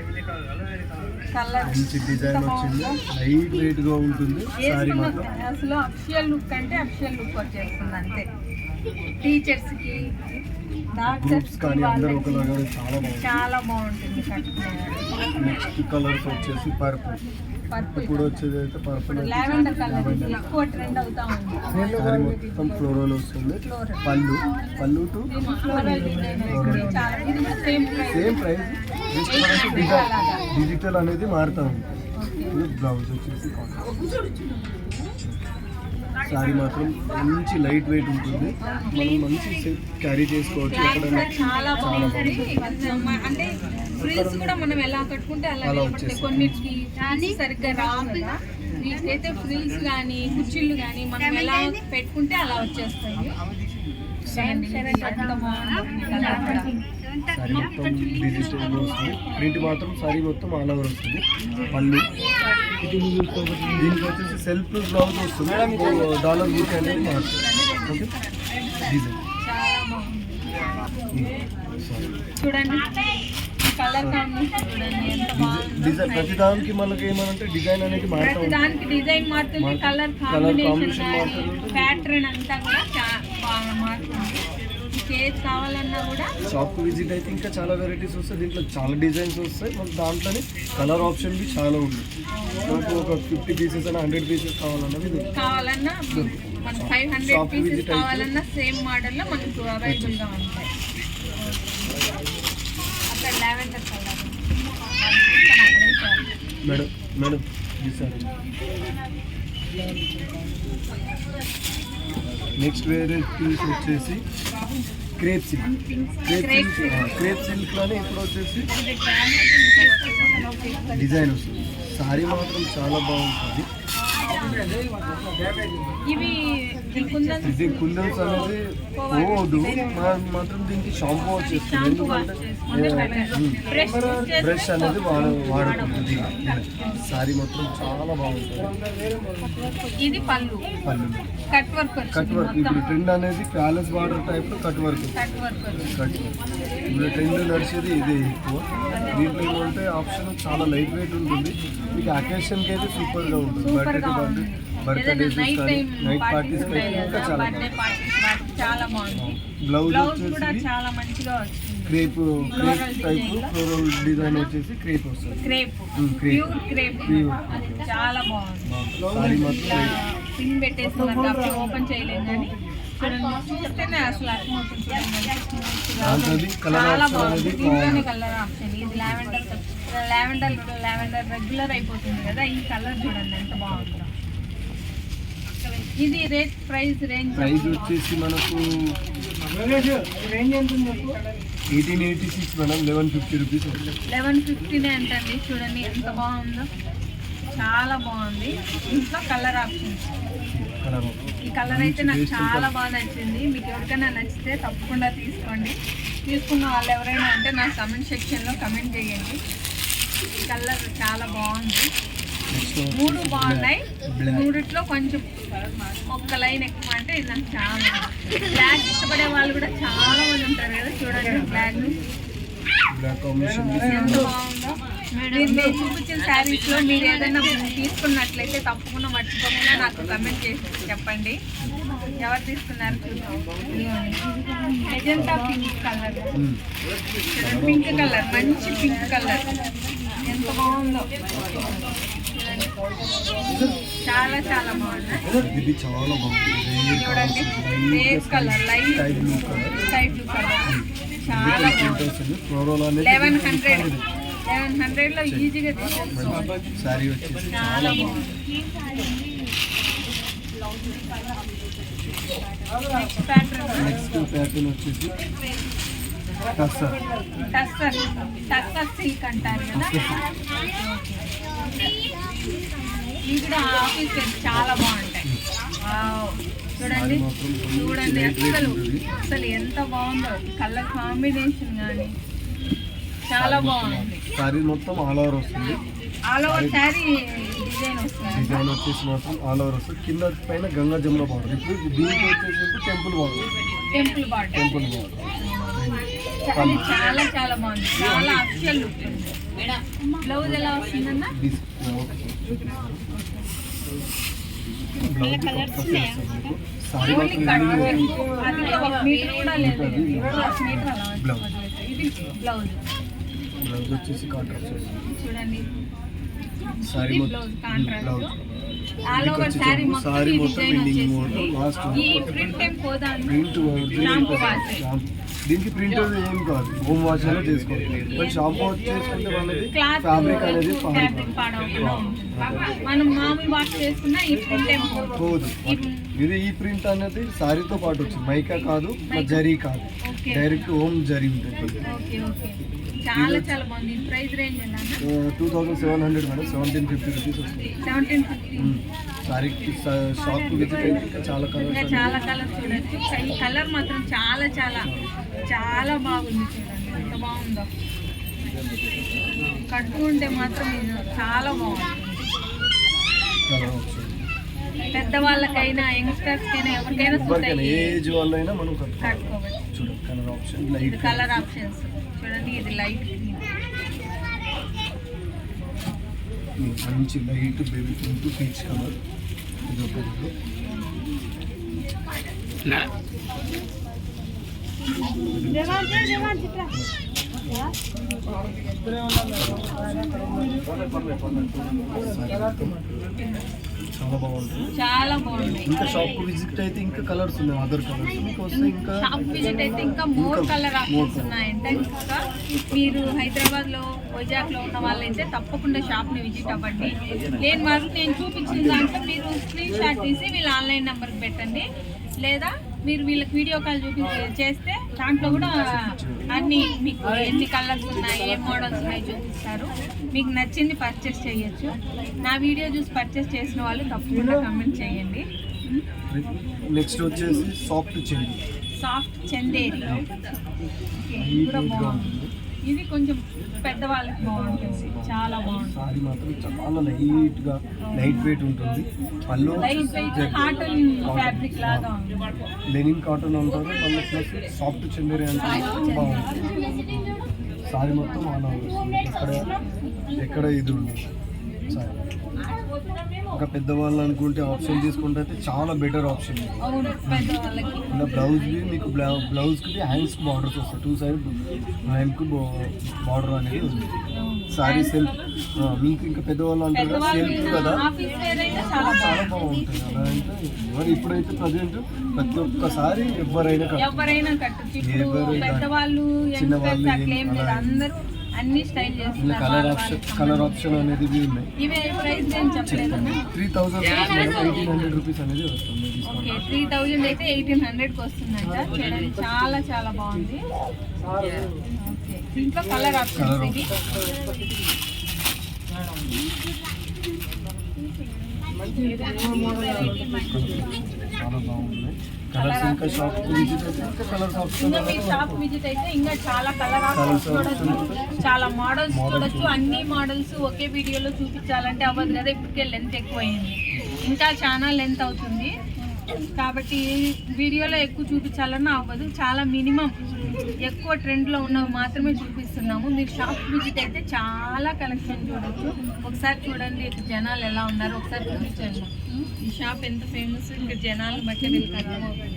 కలర్ మంచి డిజైన్ వచ్చింది, లైట్ వెయిట్ గా ఉంటుంది సారీ మాత్రం. అసలు అఫిషియల్ లుక్ అంటే అఫిషియల్ లుక్ వచ్చేస్తుంది అంతే. టీచర్స్ కి గ్రూప్స్ కానీ అందరూ ఒకలాగా చాలా బాగుంది, చాలా బాగుంటుంది కట్టుకునే. నెక్స్ట్ కలర్స్ వచ్చేసి పర్పుల్, ఇప్పుడు వచ్చేది అయితే పర్పుల్, లావెండర్ కలర్ ఎక్కువ ట్రెండ్ అవుతా ఉంది. సారీ మొత్తం ఫ్లోరల్ వస్తుంది. పళ్ళు టు ఫ్లోరల్ డిజైన్ చాలా, ఇది కూడా సేమ్ ప్రైస్. డిజిటల్ అనేది మారుతా ఉంది. బ్లౌజ్ వచ్చేసి సారీ మాత్రం మంచి లైట్ వెయిట్ ఉంటుంది, మనం మంచి సెట్ క్యారీ చేసుకోవచ్చు. ఎక్కడైనా చాలా బాగుంటుంది. అంటే ఫ్రిల్స్ కూడా మనం ఎలా కట్టుకుంటే అలా నిలబడతాయి. కొన్నిటికి సరిగ్గా రావు కదా, వీటికైతే ఫ్రిల్స్ కానీ కుచ్చిళ్ళు కానీ మనం ఎలా పెట్టుకుంటే అలా వచ్చేస్తాయి. సారీ మొత్తం డిజిటల్ వస్తుంది, ప్రింట్ మాత్రం సారీ మొత్తం ఆల్ ఓవర్ వస్తుంది. పళ్ళు దీనికి వచ్చేసి సెల్ఫ్ బ్లౌజ్ వస్తుంది, డాలర్ బూట్ అనేది మారుతుంది. ఓకే డిజైన్ చాలా బాగుంది. చూడండి కలర్ కాంబినేషన్ చూడండి ఎంత బాగుంది. డిజైన్ ప్రతి దానికి మనకి ఏమనంటే డిజైన్ అనేది మారుతూ ప్రతి దానికి డిజైన్ మారుతుంది, కలర్ కాంబినేషన్ కానీ ప్యాటర్న్ అంతా కూడా బాగా మారుతుంది. ఏది కావాలన్నా కూడా షాప్కి విజిట్ అయితే ఇంకా చాలా వెరైటీస్ వస్తాయి, దీంట్లో చాలా డిజైన్స్ వస్తాయి. మనకు దాంట్లోనే కలర్ ఆప్షన్ బి చాలా ఉంది. మనకు ఒక 50 పీసెస్ అయినా 100 పీసెస్ కావాలన్నా మనకు 500 పీసెస్ కావాలన్నా సేమ్ మోడల్లో మనకు అవైలబుల్గా ఉంటాయి. అక్కడ lavender colour madam madam next varieties వచ్చేసి క్రేప్ సిల్క్. క్రేప్ సిల్క్లోనే ఇప్పుడు వచ్చేసి డిజైన్ వస్తుంది. సారీ మాత్రం చాలా బాగుంటుంది. ఇవి ఇది కుందన్స్ అనేది పోదు, మాత్రం దీనికి షాంపూ వచ్చేస్తుంది, బ్రష్ అనేది వాడుతుంది. సారీ మొత్తం చాలా బాగుంటుంది. ఇది పళ్ళు కట్ వర్క్. ఇప్పుడు ట్రెండ్ అనేది ప్యాలెస్ బార్డర్ టైప్ లో కట్ వర్క్. ఇప్పుడు ట్రెండ్ నడిచేది ఇదే ఎక్కువ. దీంట్లో ఏమంటే ఆప్షన్ చాలా లైట్ వెయిట్ ఉంటుంది, మీకు అకేషన్కి అయితే సూపర్ గా ఉంటుంది. బర్త్డేస్ కానీ నైట్ పార్టీస్ అయితే ఇంకా చాలా బాగుంది. బ్లౌజ్ కూడా చాలా మంచిగా వచ్చింది. క్రేప్ టైప్ ఫ్లోరల్ డిజైన్ వచ్చేసి క్రేప్ వస్తుంది. క్రేప్ చాలా బాగుంది. సారీ మాత్రం పిన్ పెట్టేసి ఓపెన్ చేయలేము కానీ చూడండి చూస్తేనే అసలు అర్థమవుతుంది చూడండి. దాంట్లోది కలర్ చాలా ఆప్షన్ బాగుంది. అనేది దీంట్లోనే కలర్ ఆప్షన్. ఇది లావెండర్ రెగ్యులర్ అయిపోతుంది కదా, ఈ కలర్ చూడండి ఎంత బాగుందో. ఇది ప్రైస్ రేంజ్ వచ్చేసి మనకు రేంజ్ ఎంత ఉంది చెప్పు? 1886 మేడం, 1150 రూపీస్. 1150 అంటండి. చూడండి ఎంత బాగుందో, చాలా బాగుంది. ఇంట్లో కలర్ ఆప్షన్స్. కలర్ ఈ కలర్ అయితే నాకు చాలా బాగా నచ్చింది. మీకు ఎవరికైనా నచ్చితే తప్పకుండా తీసుకోండి. తీసుకున్న వాళ్ళు ఎవరైనా ఉంటే నా కమెంట్ సెక్షన్లో కమెంట్ చేయండి. ఈ కలర్ చాలా బాగుంది. మూడు బాగున్నాయి. మూడిట్లో కొంచెం ఒక్క లైన్ ఎక్కువ అంటే ఇది నాకు చాలా బ్లాక్ ఇష్టపడే వాళ్ళు కూడా చాలా మంది ఉంటారు కదా. చూడండి బ్లాక్ ఎంత బాగుందో. మీరు చూపించిన శారీస్లో మీరు ఏదైనా తీసుకున్నట్లయితే తప్పకుండా మర్చిపోకుండా నాకు కమెంట్ చేసి చెప్పండి ఎవరు తీసుకున్నారు. Magenta pink colour, pink colour, మంచి పింక్ కలర్ ఎంత బాగుందో. చాలా చాలా బాగుంది. ఇది చాలా బాగుంది. చూడండి రేస్ colour, light sky blue colour చాలా బాగుంది. 1100లో ఈజీగా తీసేసుకోవాలి. సారీ వచ్చేసి చాలా బాగుంది. నెక్స్ట్ ప్యాటర్న్ వచ్చేసి టస్సర్ సిల్క్ అంటారు కదా. ఇవి కూడా ఆఫీస్ వేర్ చాలా బాగుంటాయి. చూడండి చూడండి అసలు ఎంత బాగుందో. కలర్ కాంబినేషన్ కానీ చాలా బాగుంది. సారీ మొత్తం ఆల్ ఓవర్ వస్తుంది. ఆల్ ఓవర్ శారీ డిజైన్ వస్తుంది. డిజైన్ వచ్చేసి మాత్రం ఆల్ ఓవర్ వస్తుంది. కింద పైన గంగా జమున బార్డర్. ఇప్పుడు దీనికి వచ్చేసి టెంపుల్ బార్డర్. టెంపుల్ బార్డర్ చాలా చాలా బాగుంది. చాలా అఫిషియల్ లుక్ ఉంది. బ్లౌజ్ ఎలా వస్తుందన్న? ఓన్లీ కట్ అది 1 మీటర్ కూడా లేదు. 1 మీటర్ అలా వస్తుంది. ఇది బ్లౌజ్ వచ్చేసి కాంట్రాస్ట్. చూడండి sorry blouse contrast. All over sari మొత్తం ఈ డిజైన్ వచ్చేసి ఈ ప్రింట్ ఏం పోదా షాంపూ వాష్. దీనికి ప్రింట్ ఏం కాదు, హోమ్ వాష్ అనేది చేసుకోవాలి. బట్ షాంపూ వాష్ చేసుకుంటే మనకి క్లాత్ ఫ్యాబ్రిక్ అనేది ఫ్యాబ్రిక్ పాడవకుండా ఉంటుంది. మనం మామూలు వాష్ చేసుకున్నా ఈ ప్రింట్ ఏం పోదు. ఇది ఈ ప్రింట్ అనేది సారీతో పాటు వచ్చింది. మైకా కాదు, జరీ కాదు, డైరెక్ట్ హోమ్ జరీ ఉంటుంది. ఓకే ఓకే చాలా చాలా బాగుంది. ప్రైస్ రేంజ్ ఎలా? 2700 మేడం, 1750 రూపీస్ వస్తుంది. 1750. సారీకి షాప్ విజిట్ అయితే ఇంకా చాలా కలర్స్, చాలా కలర్ చూడొచ్చు. ఈ కలర్ మాత్రం చాలా చాలా చాలా బాగుంది. చూడండి ఎంత బాగుందో. కట్టుకుంటే మాత్రం ఇది చాలా బాగుంది. కలర్ ఆప్షన్ పెద్దవాళ్ళకైనా యంగ్స్టర్స్కైనా ఎవరికైనా ఏజ్ వాళ్ళైనా మనం కట్టుకోవచ్చు. చూడండి colour option, light colour options చూడండి. ఇది లైట్ మంచి light baby pink, peach colour. ఇది ఒక చాలా బాగుంటుంది. చాలా బాగుంది. ఇంకా షాప్ విజిట్ అయితే ఇంకా కలర్స్ ఉన్నాయి, అదర్ కలర్స్ మీకు వస్తే ఇంకా షాప్ విజిట్ అయితే ఇంకా మోర్ కలర్ ఆప్షన్స్ ఉన్నాయంటే ఇంకా మీరు హైదరాబాద్లో వైజాగ్లో ఉన్న వాళ్ళైతే తప్పకుండా షాప్ని విజిట్ అవ్వండి. లేని వాళ్ళు నేను చూపించిన దాంట్లో మీరు స్క్రీన్ షాట్ తీసి వీళ్ళ ఆన్లైన్ నెంబర్కి పెట్టండి, లేదా మీరు వీళ్ళకి వీడియో కాల్ చేస్తే దాంట్లో కూడా అన్ని మీకు ఎన్ని కలర్స్ ఉన్నాయి, ఏ మోడల్స్ ఉన్నాయి చూపిస్తారు. మీకు నచ్చింది పర్చేస్ చేయొచ్చు. నా వీడియో చూసి పర్చేస్ చేసిన వాళ్ళు తప్పకుండా కమెంట్ చేయండి. నెక్స్ట్ వచ్చేసి సాఫ్ట్ చందేరి. ఇది కూడా బాగుంటుంది. ఇది కొంచెం పెద్దవాళ్ళకి బాగుంటుంది. చాలా బాగుంటుంది. సారీ మాత్రం చాలా లైట్ వెయిట్ ఉంటుంది. పళ్ళు లైట్ వెయిట్ కాటన్ ఫ్యాబ్రిక్ లాగా ఉంది. లెనిన్ కాటన్ అంటారు. మళ్ళీ ప్లస్ సాఫ్ట్ చందేరి అంటే బాగుంటుంది. సారీ మొత్తం ఆల్ ఓవర్ వస్తుంది. ఎక్కడ ఇది ఉంది సారీ. ఇంకా పెద్దవాళ్ళు అనుకుంటే ఆప్షన్ తీసుకుంటే అయితే చాలా బెటర్ ఆప్షన్. అవును, పెద్దవాళ్ళకి. ఇలా బ్లౌజ్కి మీకు బ్లౌజ్కి హ్యాండ్స్కి బార్డర్స్ వస్తాయి, 2 సైడ్ హ్యాండ్కి బార్డర్ అనేది ఉంది. సారీ సెల్ఫ్ మీకు ఇంకా పెద్దవాళ్ళు అంటారు కదా సెల్ఫ్ కదా, ఆఫీస్ వేర్ అయితే చాలా చాలా బాగుంటుంది. అలా అంటే మరి ఇప్పుడైతే ప్రజెంట్ ప్రతి ఒక్కసారి ఎవరైనా ఎవరైనా కట్టచ్చు. ఇప్పుడు పెద్దవాళ్ళు యంగ్స్టర్స్ అట్లేం లేదు, అందరూ అన్ని స్టైల్ చేస్తున్నారు. కలర్ ఆప్షన్ అనేది ఉన్నాయి. ఇవే ప్రైస్ నేను చెప్పలేదు. 3,000 రూపీస్ అనేది వస్తుంది. ఓకే, 3,000 అయితే 1,800కి వస్తుందంట. చూడండి చాలా చాలా బాగుంది. దీంట్లో కలర్ ఆప్షన్స్ ఇవి. చాలా బాగుంది కలర్స్. ఇంకా షాప్ విజిట్ అయితే ఇంకా కలర్స్ ఆప్షన్. ఇంకా మీ షాప్ విజిట్ అయితే ఇంకా చాలా కలర్ ఆప్షన్స్ చూడొచ్చు, చాలా మోడల్స్ చూడొచ్చు. అన్ని మోడల్స్ ఒకే వీడియోలో చూపించాలంటే అవ్వదు కదా, ఇప్పటికే లెంత్ ఎక్కువైంది, ఇంకా చాలా లెంత్ అవుతుంది. కాబట్టి వీడియోలో ఎక్కువ చూపించాలన్నా అవ్వదు. చాలా మినిమం ఎక్కువ ట్రెండ్లో ఉన్నవి మాత్రమే చూపిస్తున్నాము. మీరు షాప్ విజిట్ అయితే చాలా కలెక్షన్ చూడొచ్చు. ఒకసారి చూడండి ఇక్కడ జనాలు ఎలా ఉన్నారు, ఒకసారి చూపించండి. ఈ షాప్ ఎంత ఫేమస్, ఇక్కడ జనాలు బట్టి వీళ్ళకి అర్థమవుతుంది.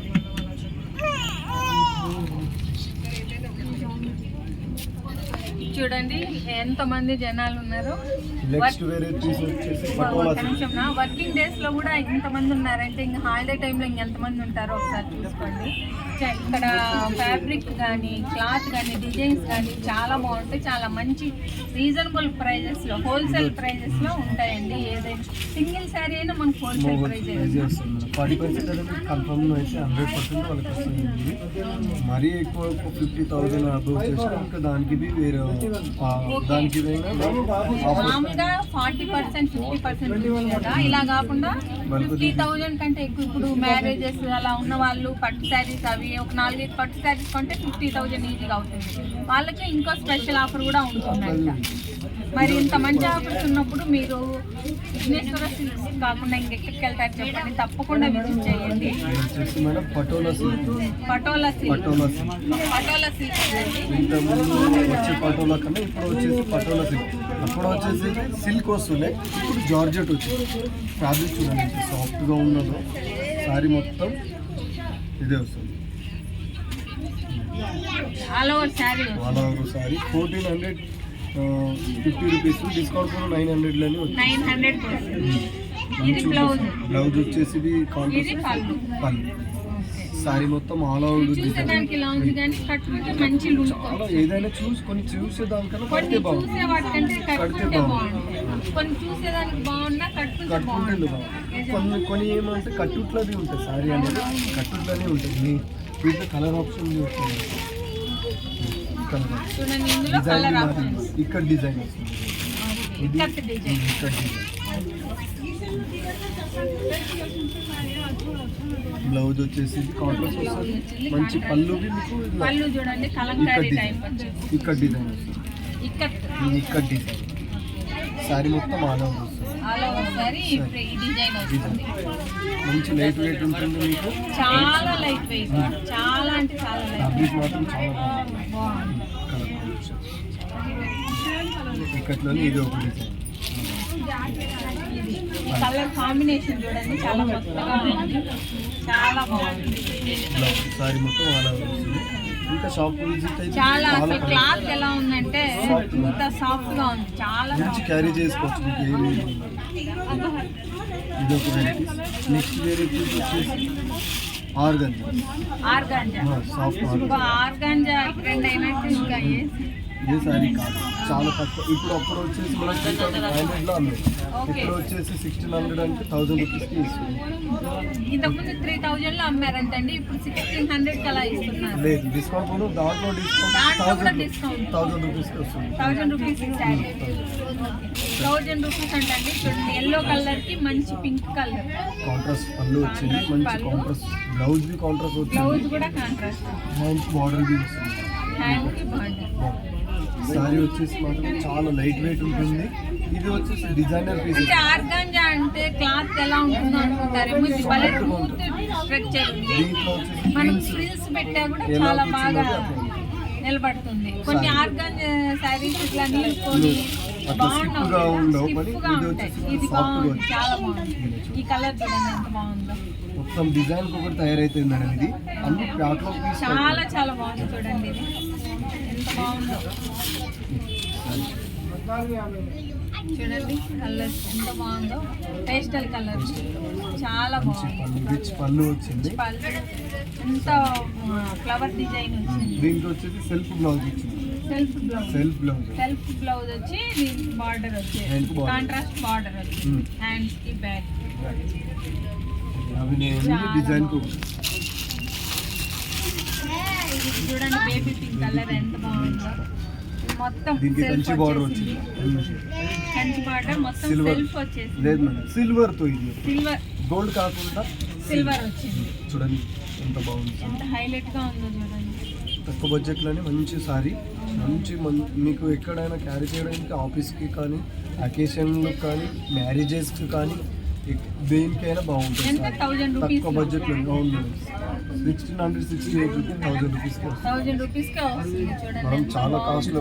చూడండి ఎంతమంది జనాలు ఉన్నారు. వర్కింగ్ డేస్ లో కూడా ఇంతమంది ఉన్నారంటే ఇంకా హాలిడే టైంలో ఇంకెంతమంది ఉంటారో ఒకసారి చూసుకోండి. ఇక్కడ ఫ్యాబ్రిక్ కానీ క్లాత్ కానీ డిజైన్స్ కానీ చాలా బాగుంటాయి. చాలా మంచి రీజనబుల్ ప్రైజెస్లో, హోల్సేల్ ప్రైజెస్లో ఉంటాయండి. ఏదైనా సింగిల్ శారీ అయినా మనకు హోల్సేల్ ప్రైజ్ 40% కన్ఫర్మ్ అయితే 100% వాళ్ళకి వస్తుంది. మరీ ఎక్కువ 50,000 అబౌవ్ చేస్తే ఇంకా దానికి వేరే దానికి మామూలుగా 40%, 50% కదా, ఇలా కాకుండా 50,000 కంటే ఎక్కువ. ఇప్పుడు మ్యారేజెస్ అలా ఉన్న వాళ్ళు పట్టు శారీస్ అవి ఒక 4-5 పట్టు శారీస్ కొంటే 50,000 ఈజీగా అవుతుంది. వాళ్ళకి ఇంకో స్పెషల్ ఆఫర్ కూడా ఉంటుందంట. మరి ఇంత మంచి ఆఫర్స్ ఉన్నప్పుడు మీరు విఘ్నేశ్వర సిల్క్స్ కాకుండా ఇంకెక్కడికి వెళ్తారు చెప్పండి, తప్పకుండా విజిట్ చేయండి. పటోలా సిల్క్ వచ్చే పటోలా కన్నా ఇప్పుడు వచ్చేసి పటోలా సిల్క్. అప్పుడు వచ్చేసి సిల్క్ వస్తుండే, ఇప్పుడు జార్జెట్ వచ్చింది. ఫ్యాబ్రిక్ చూడండి ఎంత సాఫ్ట్గా ఉన్నదో. సారీ మొత్తం ఇదే వస్తుంది. All over sorry 1,450 rupees, discount కూడా 900లోనే వచ్చింది. 900 బ్లౌజ్ వచ్చేసి పళ్ళు. సారీ మొత్తం ఆల్ ఓవర్ చూసేదానికి లాంగ్ గాని కట్టుకుంటే మంచి లుక్. చాలా ఏదైనా చూసేదానికన్నా కొన్ని చూసే వాటికంటే కట్టుకుంటే బాగుంటుంది. కొన్ని చూసేదానికి బాగున్నా కట్టుకుంటే బాగుంటుంది. కొన్ని ఏమంటే కట్టుట్లది ఉంటుంది. సారీ అనేది కట్టుట్లనే ఉంటుంది. వీటిలో కలర్ ఆప్షన్ చూడండి, ఇందులో కలర్ ఆప్షన్స్. ఇక్కడ డిజైన్ వస్తుంది. బ్లౌజ్ వచ్చేసి కాంట్రాస్ట్ వస్తుంది. మంచి పళ్ళు చూడండి కలంకారీ టైప్ ఇక్కడ డిజైన్ వస్తుంది. ఇక్కడ డిజైన్ సారీ మొత్తం ఆల్ ఓవర్ వస్తుంది. ఈ డిజైన్ వస్తుంది. మంచి లైట్ వెయిట్ ఉంటుంది. మీకు చాలా లైట్ వెయిట్, చాలా అంటే చాలా లైట్. ఫ్యాబ్రిక్ మాత్రం చాలా బాగుంది. ఇక్కట్లోనే ఇది ఒక డిజైన్. కలర్ కాంబినేషన్ చూడండి చాలా కొత్తగా ఉంది, చాలా బాగుంది. సారీ మొత్తం ఆల్ ఓవర్ వస్తుంది. ఇంకా షాప్ విజిట్ అయితే చాలా అసలు క్లాత్ ఎలా ఉందంటే ఇంత సాఫ్ట్ గా ఉంది, చాలా మంచి క్యారీ చేసుకోవచ్చు. మీకు ఏమి ఇది ఒక వెరైటీ. నెక్స్ట్ వెరైటీ వచ్చేసి ఆర్గాంజా సాఫ్ట్ ఆర్గాంజా ట్రెండ్ అయినట్టు ఇంకా ఏ సారీ కాదు, చాలా తక్కువ. ఇప్పుడు అప్పుడు వచ్చేసి మనం 3,500లో అమ్మాయి, ఇప్పుడు వచ్చేసి 1,600 అంటే 1,000 రూపీస్కి ఇస్తుంది. ఇంతకుముందు 3,000లో అమ్మారంటండి, ఇప్పుడు 1,600కి అలా ఇస్తున్నారు. లేదు డిస్కౌంట్, దాంట్లో డిస్కౌంట్ 1,000 రూపీస్కి వస్తుంది. 1,000 రూపీస్ 1,000 రూపీస్ అంటే చూడండి, ఎల్లో కలర్ కి మంచి పింక్ కలర్ కాంట్రాస్ట్ పళ్ళు వచ్చింది. మంచి కాంట్రాస్ట్ బ్లౌజ్ బి కాంట్రాస్ట్ వచ్చింది. బ్లౌజ్ కూడా కాంట్రాస్ట్, మంచి బార్డర్ బి వస్తుంది. హ్యాండ్ కి బార్డర్. సారీ వచ్చేసి మాత్రం చాలా లైట్ వెయిట్ ఉంటుంది. ఇది వచ్చేసి డిజైనర్ పీస్. అంటే ఆర్గాంజా అంటే క్లాత్ ఎలా ఉంటుందో అనుకుంటారేమో, ఇది భలే స్మూత్ స్ట్రక్చర్ ఉంది. మనం ఫ్రిల్స్ పెట్టా కూడా చాలా బాగా నిలబడుతుంది. కొన్ని ఆర్గాంజా శారీస్ ఇట్లా నీళ్ళుకొని అట్లా స్టిప్ గా ఉండవు మరి స్టిఫ్గా ఇది ఉంటాయి. వచ్చేసి ఇది సాఫ్ట్ గా బాగుంది, చాలా బాగుంది. ఈ కలర్ చూడండి ఎంత బాగుందో. మొత్తం డిజైన్ ఒకటి తయారైతుంది మేడం. ఇది అన్ని ప్యాక్ లో పీస్ చాలా చాలా బాగుంది చూడండి. ఇది ఎంత బాగుందో చూడండి. కలర్ ఎంత బాగుందో, పేస్టల్ కలర్ చాలా బాగుంది. రిచ్ పళ్ళు వచ్చింది. పళ్ళు ఎంత ఫ్లవర్ డిజైన్ వచ్చింది. దీనికి వచ్చేసి సెల్ఫ్ బ్లౌజ్ వచ్చింది. సెల్ఫ్ బ్లౌజ్ సెల్ఫ్ బ్లౌజ్ వచ్చి దీనికి బార్డర్ వచ్చి Hand border. కాంట్రాస్ట్ బార్డర్ వచ్చి హ్యాండ్స్ కి బ్యాక్ అవి నేను డిజైన్ కు ఇది చూడండి. బేబీ పింక్ కలర్ ఎంత బాగుందో. మొత్తం దీనికి సెల్ఫ్ కంచి బార్డర్ వచ్చేసింది. వచ్చింది. కంచి బార్డర్ మొత్తం Silver. సెల్ఫ్ వచ్చేసింది. లేదు మేడం, సిల్వర్ తో ఇది సిల్వర్ గోల్డ్ కాకుండా సిల్వర్ వచ్చింది. చూడండి ఎంత బాగుంది. ఎంత హైలైట్ గా ఉందో చూడండి. తక్కువ బడ్జెట్లోనే మంచి సారీ, మంచి మీకు ఎక్కడైనా క్యారీ చేయడానికి, ఆఫీస్కి కానీ, అకేషన్లకు కానీ, మ్యారేజెస్కి కానీ, దేనికైనా బాగుంటుంది. ఎంత 1000 రూపీస్ తక్కువ బడ్జెట్లో ఉంది. 1668 రూపీస్ 1000 రూపీస్కి వస్తుంది. 1000 రూపీస్ కే వస్తుంది చూడండి. మనం ఎంత చాలా బాగుందో. కాస్ట్లో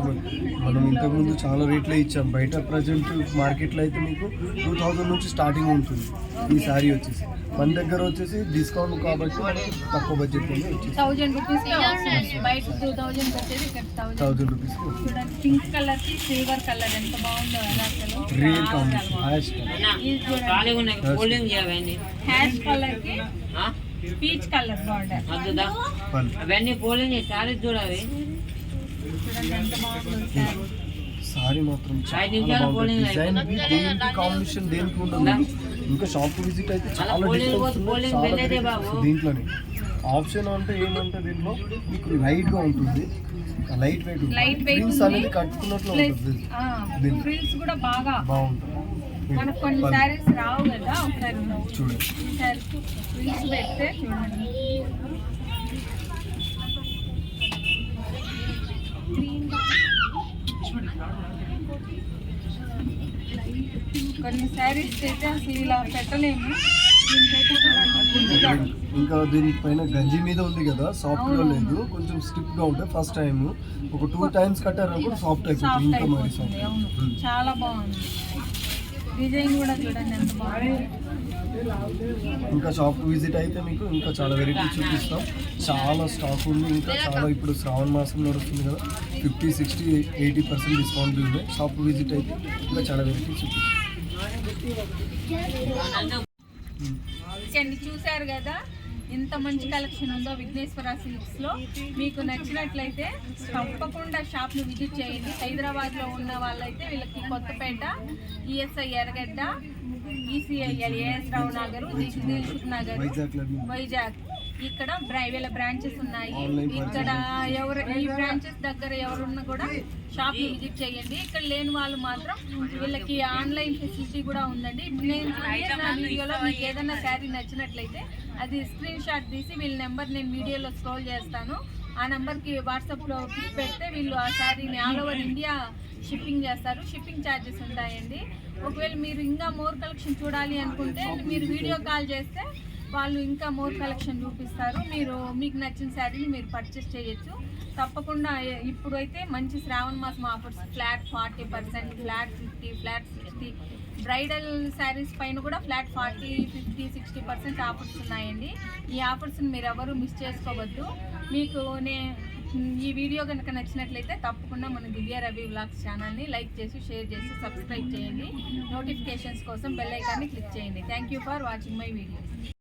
మనం ఇంతకుముందు చాలా రేట్లో ఇచ్చాం. బయట ప్రజెంట్ మార్కెట్లో అయితే మీకు 2000 నుంచి స్టార్టింగ్ ఉంటుంది ఈ శారీ వచ్చేసి. మన దగ్గర వచ్చేసి డిస్కౌంట్ కాబట్టి మనకి తక్కువ బడ్జెట్లోనే వచ్చేసి 1000 రూపీస్ కే వస్తుంది. బయట 2000 వచ్చేది ఇక్కడ 1000 1000 రూపీస్కి వస్తుంది. చూడండి. పింక్ కలర్ కి సిల్వర్ కలర్ ఎంత బాగుందో కదా అసలు. రియల్ చాలా కాంబినేషన్ బాగుంది. Hash tag. ఇది చూడండి. హ్యాష్ కలర్ కి పీచ్ కలర్ బార్డర్ పళ్ళు. అవన్నీ పోలింగ్ సారీ చూడాలి. చూడండి ఎంత బాగుందో సారీ. సారీ మాత్రం చాలా 5 నిమిషాలు బాగుంటుంది. పోలింగ్ డిజైన్ దేనికి కాంబినేషన్ దేనికి ఉండదు. ఇంకా షాప్ విజిట్ అయితే చాలా డిఫరెన్స్ ఉంది. చాలా varieties దీంట్లోనే ఆప్షన్ అంటే ఏమంటే దీంట్లో మీకు లైట్ గా ఉంటుంది, light weight light weight prints అనేది కట్టుకున్నట్లు ఉంటుంది. దీంట్లో ఫ్రిల్స్ కూడా బాగా బాగుంటుంది. మనకు కొన్ని సారీస్ రావు కదా. ఒకసారి చూడండి ఈసారి ఫ్రిల్స్ పెడితే చూడండి. కొన్ని శారీస్ అయితే అసలు ఇలా పెట్టలేము. దీనికైతే చూడండి. ఇంకా దీనిపైన గంజి మీద ఉంది కదా, సాఫ్ట్ గా లేదు, కొంచెం స్టిఫ్ గా ఉంటాయి. ఫస్ట్ టైం ఒక 2 టైమ్స్ కట్టారప్పుడు సాఫ్ట్ అయిపోతుంది. సాఫ్ట్ ఇంకా మరి అయిపోతుంది. అవును, సాఫ్ట్. చాలా బాగుంది. డిజైన్ కూడా చూడండి ఎంత బాగుంది. ఇంకా షాప్ విజిట్ అయితే మీకు ఇంకా చాలా వెరైటీస్ చూపిస్తాం. చాలా స్టాక్ ఉంది. ఇంకా చాలా ఇప్పుడు శ్రావణ మాసం నడుస్తుంది కదా, 50, 60, 80% డిస్కౌంట్ ఉంది. షాప్ విజిట్ అయితే ఇంకా చాలా వెరైటీస్ చూపిస్తాం. చూశారు కదా ఎంత మంచి కలెక్షన్ ఉందో విఘ్నేశ్వర సిల్క్స్లో. మీకు నచ్చినట్లయితే తప్పకుండా షాప్ని విజిట్ చేయండి. హైదరాబాద్లో ఉన్న వాళ్ళైతే వీళ్ళకి కొత్తపేట, ఈఎస్ఐ ఎర్రగడ్డ, ఈసీఐఎల్ ఏఎస్ రావు నగర్, దిల్సుఖ్ నగర్, వైజాగ్ ఇక్కడ వీళ్ళ బ్రాంచెస్ ఉన్నాయి. ఇక్కడ ఈ బ్రాంచెస్ దగ్గర ఎవరున్నా కూడా షాప్ని విజిట్ చేయండి. ఇక్కడ లేని వాళ్ళు మాత్రం వీళ్ళకి ఆన్లైన్ ఫెసిలిటీ కూడా ఉందండి. ఇప్పుడు నేను చూసిన వీడియోలో మీకు ఏదైనా శారీ నచ్చినట్లయితే అది స్క్రీన్ షాట్ తీసి వీళ్ళ నెంబర్ నేను వీడియోలో స్క్రోల్ చేస్తాను. ఆ నెంబర్కి వాట్సాప్లో పిక్ పెడితే వీళ్ళు ఆ శారీని ఆల్ ఓవర్ ఇండియా షిప్పింగ్ చేస్తారు. షిప్పింగ్ ఛార్జెస్ ఉంటాయండి. ఒకవేళ మీరు ఇంకా మోర్ కలెక్షన్ చూడాలి అనుకుంటే మీరు వీడియో కాల్ చేస్తే వాళ్ళు ఇంకా మోర్ కలెక్షన్ చూపిస్తారు. మీకు నచ్చిన శారీని మీరు పర్చేస్ చేయొచ్చు. తప్పకుండా ఇప్పుడైతే మంచి శ్రావణ మాసం offers, flat 40%, flat 50%, flat 60%, bridal saris పైన కూడా ఫ్లాట్ 40, 50, 60% ఆఫర్స్ ఉన్నాయండి. ఈ ఆఫర్స్ని మీరు ఎవరు మిస్ చేసుకోవద్దు. మీకు ఈ వీడియో కనుక నచ్చినట్లయితే తప్పకుండా మన దివ్య రవి వ్లాగ్స్ ఛానల్ని లైక్ చేసి, షేర్ చేసి, సబ్స్క్రైబ్ చేయండి. నోటిఫికేషన్స్ కోసం బెల్ ఐకాన్ని క్లిక్ చేయండి. Thank you for watching my videos.